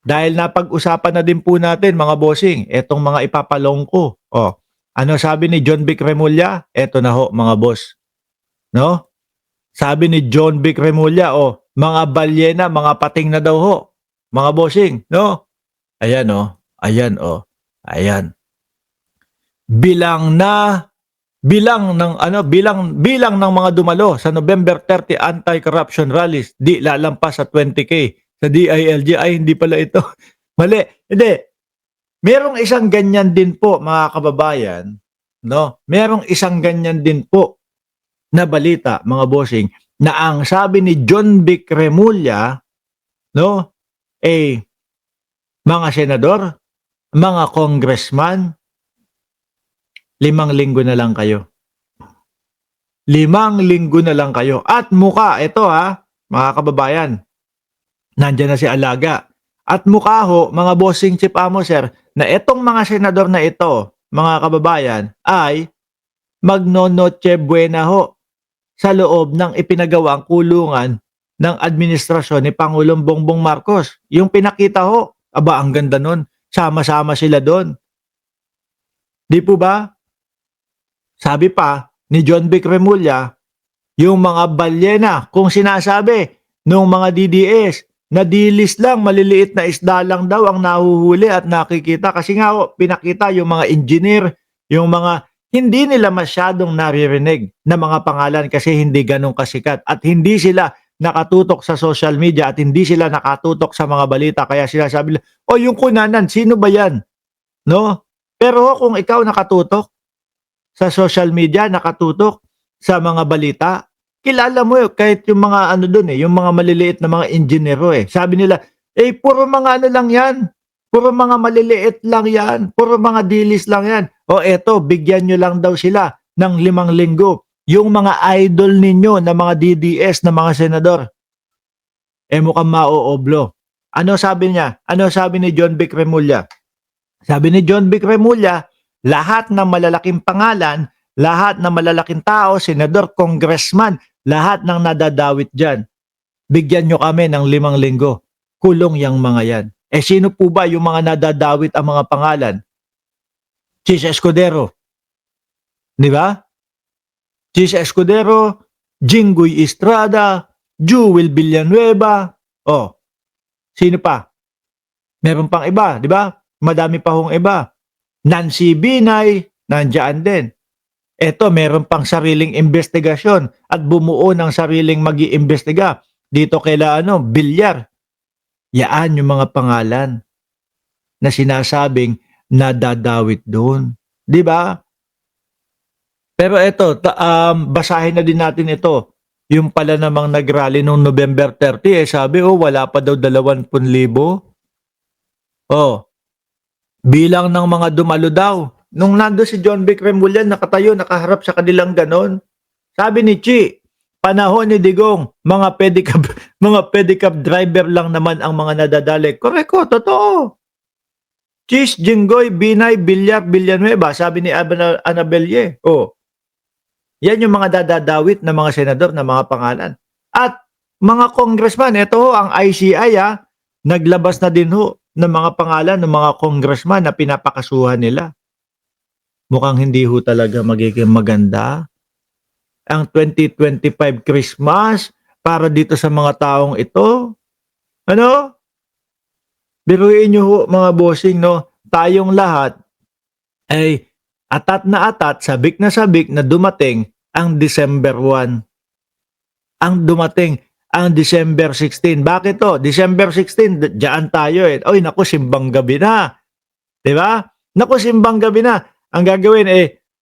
Dahil napag-usapan na din po natin mga bossing, etong mga ipapalong ko. Oh, ano sabi ni John Vic Remulla? Eto na ho mga boss, no? Sabi ni John Vic Remulla, oh, mga balyena, mga pating na daw ho. Mga bossing, no? Ayan oh, ayan oh, ayan. Bilang na bilang ng bilang ng mga dumalo sa November 30 anti-corruption rallies di lalampas sa 20K sa DILG. Ay hindi pala ito. Mali. Hindi. Merong isang ganyan din po mga kababayan, no? Merong isang ganyan din po na balita mga bossing na ang sabi ni John Vic Remulla, no? Eh mga senador, mga congressman, 5 linggo na lang kayo. 5 linggo na lang kayo. At mukha, ito mga kababayan, nandyan na si Alaga. At mukha ho, mga bossing chief amo sir, na itong mga senador na ito, mga kababayan, ay magnonoche buena ho sa loob ng ipinagawang kulungan ng administrasyon ni Pangulong Bongbong Marcos. Yung pinakita ho, aba ang ganda nun, sama-sama sila doon. Di po ba? Sabi pa ni John Vic Remulla, yung mga balyena, kung sinasabi nung mga DDS, na dilis lang, maliliit na isda lang daw ang nahuhuli at nakikita. Kasi nga pinakita yung mga engineer, yung mga hindi nila masyadong naririnig na mga pangalan kasi hindi ganun kasikat. At hindi sila nakatutok sa social media at hindi sila nakatutok sa mga balita. Kaya sila sabi, oh yung kunanan, sino ba yan? No? Pero kung ikaw nakatutok sa social media, nakatutok sa mga balita, kilala mo kahit yung mga doon yung mga maliliit na mga engineero Sabi nila, puro mga lang yan. Puro mga maliliit lang yan. Puro mga dilis lang yan. O eto, bigyan nyo lang daw sila ng 5 linggo. Yung mga idol ninyo na mga DDS na mga senador, mukhang mauoblo. Ano sabi niya? Ano sabi ni John Vic Remulla? Sabi ni John Vic Remulla, lahat ng malalaking pangalan, lahat ng malalaking tao, senador, congressman, lahat ng nadadawit dyan, bigyan nyo kami ng 5 linggo. Kulong yang mga yan. Sino po ba yung mga nadadawit ang mga pangalan? Chis Escudero. Di ba? Chis Escudero, Jinggoy Estrada, Jewel Villanueva. Oh, sino pa? Meron pang iba, di ba? Madami pa hong iba. Nancy Binay, nandiyan din. Eto, meron pang sariling investigasyon at bumuo ng sariling mag-iimbestiga dito kaila Bilyar. Yaan yung mga pangalan na sinasabing nadadawit doon. Di ba? Pero eto, basahin na din natin ito. Yung pala namang nag-rally noong November 30, sabi, wala pa daw 20,000. Bilang ng mga dumalo daw. Nung nando si John Vic Remulla, nakatayo, nakaharap sa kanilang ganon. Sabi ni Chi, panahon ni Digong, mga pedicab driver lang naman ang mga nadadali. Koreko, totoo. Chis, Jinggoy, Binay, Bilyar, Villanueva, sabi ni Anabelle. Yan yung mga dadadawit na mga senador na mga pangalan. At mga congressman, ito ang ICI naglabas na din ng mga pangalan ng mga congressman na pinapakasuhan nila. Mukhang hindi talaga magiging maganda ang 2025 Christmas para dito sa mga taong ito. Ano? Biruin nyo mga bossing, no? Tayong lahat ay atat na sabik na dumating ang December 1. Ang dumating ang December 16. Bakit to? December 16, diyan tayo Oy, naku, simbang gabi na. Diba? Naku, simbang gabi na. Ang gagawin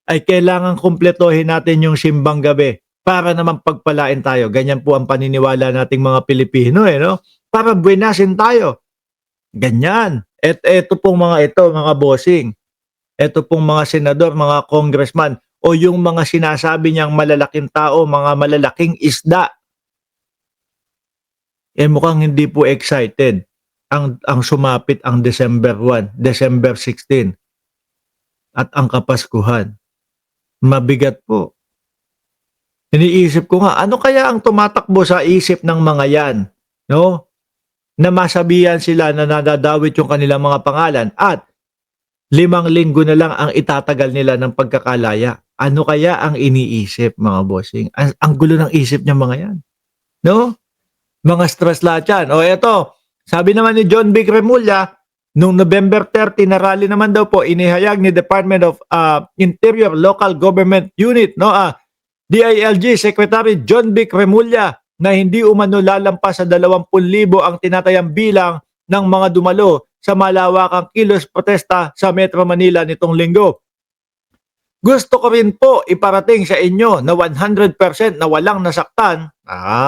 ay kailangan kumpletuhin natin yung simbang gabi para naman pagpalain tayo. Ganyan po ang paniniwala nating mga Pilipino no? Para buenasin tayo. Ganyan. Eto pong mga mga bossing. Eto pong mga senador, mga congressman, o yung mga sinasabi niyang malalaking tao, mga malalaking isda. Mukhang hindi po excited ang sumapit ang December 1, December 16. At ang Kapaskuhan. Mabigat po. Iniisip ko nga, ano kaya ang tumatakbo sa isip ng mga yan? No? na masabihan sila na nadadawit yung kanilang mga pangalan at 5 linggo na lang ang itatagal nila ng pagkakalaya. Ano kaya ang iniisip, mga bossing? Ang gulo ng isip niyang mga yan, 'no? Mga stress lahat yan. O eto, sabi naman ni John Vic Remulla, nung November 30 na rally naman daw po, inihayag ni Department of Interior Local Government Unit, no, DILG Secretary John Vic Remulla, na hindi umano lalampas sa 20,000 ang tinatayang bilang ng mga dumalo sa malawakang kilos protesta sa Metro Manila nitong linggo. Gusto ko rin po iparating sa inyo na 100% na walang nasaktan,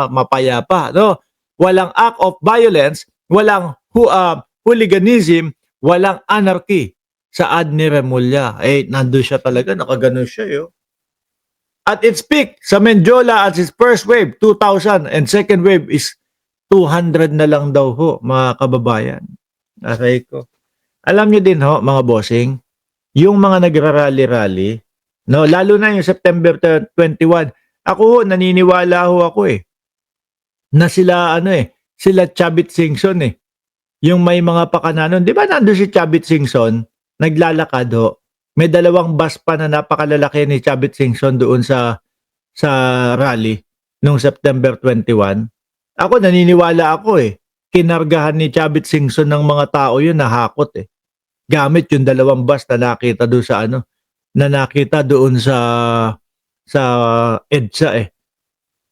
mapayapa, no? Walang act of violence, walang hooliganism, walang anarchy sa ad ni Remulla. Nandun siya talaga, nakaganon siya, yo. At its peak sa Mendiola at its first wave, 2,000, and second wave is 200 na lang daw ho, mga kababayan. Aray ko. Alam nyo din ho, mga bossing, yung mga nagrarally-rally, no, lalo na yung September 21, ako ho, naniniwala ho ako na sila, sila Chavit Singson yung may mga pakananon. Di ba nandun si Chavit Singson, naglalakad ho, may 2 bus pa na napakalalaki ni Chavit Singson doon sa rally nung September 21. Ako naniniwala ako kinargahan ni Chavit Singson ng mga tao yun na hakot gamit yung 2 bus na nakita doon sa na nakita doon sa EDSA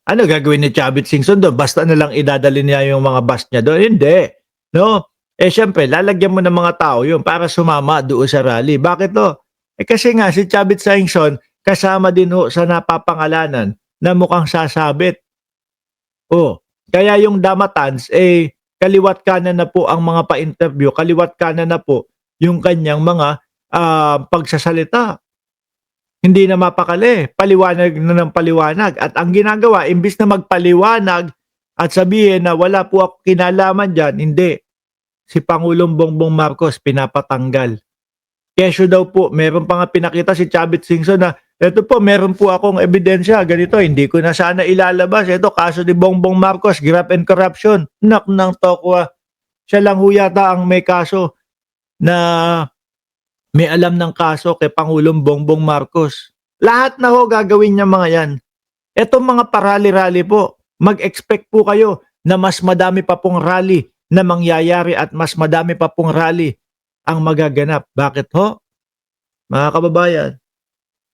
Ano gagawin ni Chavit Singson doon? Basta na lang idadali niya yung mga bus niya doon? Hindi. No? Syempre, lalagyan mo ng mga tao yun para sumama doon sa rally. Bakit to? Kasi nga si Chavit Singson kasama din ho sa napapangalanan na mukhang sasabit. Kaya yung Damatans, kaliwat kanan na po ang mga pa-interview, kaliwat kanan na po yung kanyang mga pagsasalita. Hindi na mapakali, paliwanag na ng paliwanag. At ang ginagawa, imbis na magpaliwanag at sabihin na wala po ako kinalaman dyan, hindi. Si Pangulong Bongbong Marcos pinapatanggal. Kesyo daw po, meron pa nga pinakita si Chavit Singson na, eto po, meron po akong ebidensya, ganito, hindi ko na sana ilalabas. Ito, kaso ni Bongbong Marcos, graft and corruption. Nak ng tokwa. Siya lang ho yata ang may kaso na may alam ng kaso kay Pangulong Bongbong Marcos. Lahat na ho gagawin niya mga yan. Etong mga parali-rally po, mag-expect po kayo na mas madami pa pong rally na mangyayari at mas madami pa pong rally ang magaganap. Bakit ho? Mga kababayan,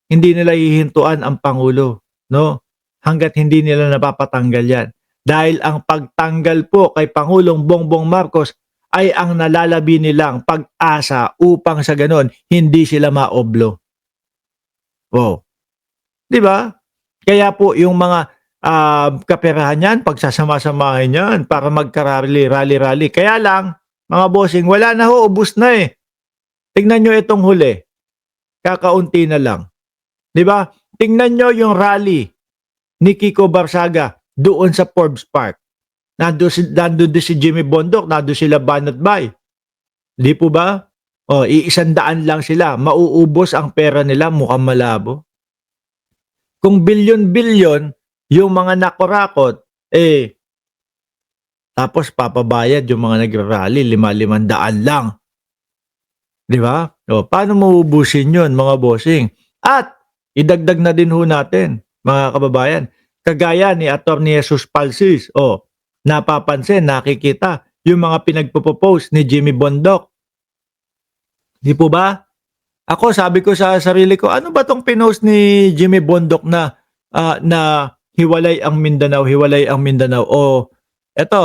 hindi nila hihintuan ang Pangulo, no? Hanggat hindi nila napapatanggal yan. Dahil ang pagtanggal po kay Pangulong Bongbong Marcos ay ang nalalabi nilang pag-asa upang sa ganon hindi sila maoblo. Di ba? Kaya po yung mga kaperahan yan, pagsasama-samahin yan para magka-rally. Kaya lang, mga bossing, wala na ho, ubus na Tingnan nyo itong huli. Kakaunti na lang. Di ba? Tingnan nyo yung rally ni Kiko Barsaga doon sa Forbes Park. Nandun si Jimmy Bondoc, nandun sila Banat Bay. Di po ba? 100 lang sila. Mauubos ang pera nila, mukhang malabo. Kung bilyon-bilyon yung mga nakurakot, tapos papabayad yung mga nagrarally, 500 lang. Di ba? Paano mauubusin yun, mga bossing? At idagdag na din ho natin, mga kababayan, kagaya ni Atty. Jesus Palsis, napapansin, nakikita yung mga pinagpo-post ni Jimmy Bondoc. Di po ba? Ako, sabi ko sa sarili ko, ano ba tong pinost ni Jimmy Bondoc na hiwalay ang Mindanao? Eto,